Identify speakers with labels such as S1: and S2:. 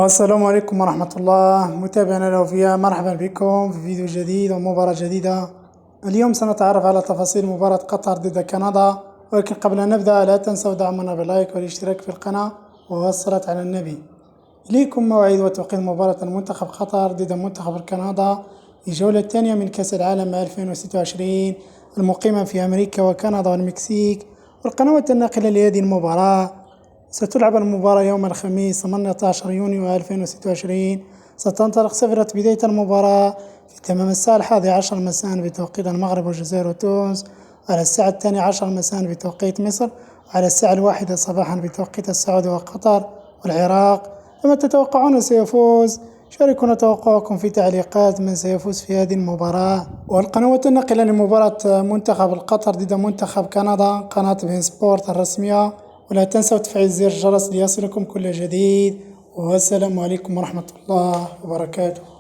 S1: السلام عليكم ورحمة الله متابعينا الأوفياء، مرحبا بكم في فيديو جديد ومباراة جديدة. اليوم سنتعرف على تفاصيل مباراة قطر ضد كندا، ولكن قبل أن نبدأ لا تنسوا دعمنا باللايك والاشتراك في القناة والصلاة على النبي. إليكم موعد وتوقيت مباراة المنتخب قطر ضد منتخب كندا في الجولة الثانية من كأس العالم 2026 المقيمة في أمريكا وكندا والمكسيك، والقنوات الناقلة لهذه المباراة. ستلعب المباراة يوم الخميس 18 يونيو 2026. ستنطلق صفرة بداية المباراة في تمام الساعة 11 مساء بتوقيت المغرب والجزائر وتونس، على الساعة 12 مساء بتوقيت مصر، وعلى الساعة 1 صباحا بتوقيت السعودية وقطر والعراق. فما تتوقعون سيفوز؟ شاركونا توقعكم في تعليقات من سيفوز في هذه المباراة. والقنوات الناقلة لمباراة منتخب القطر ضد منتخب كندا قناة بين سبورت الرسمية. ولا تنسوا تفعيل زر الجرس ليصلكم كل جديد، والسلام عليكم ورحمة الله وبركاته.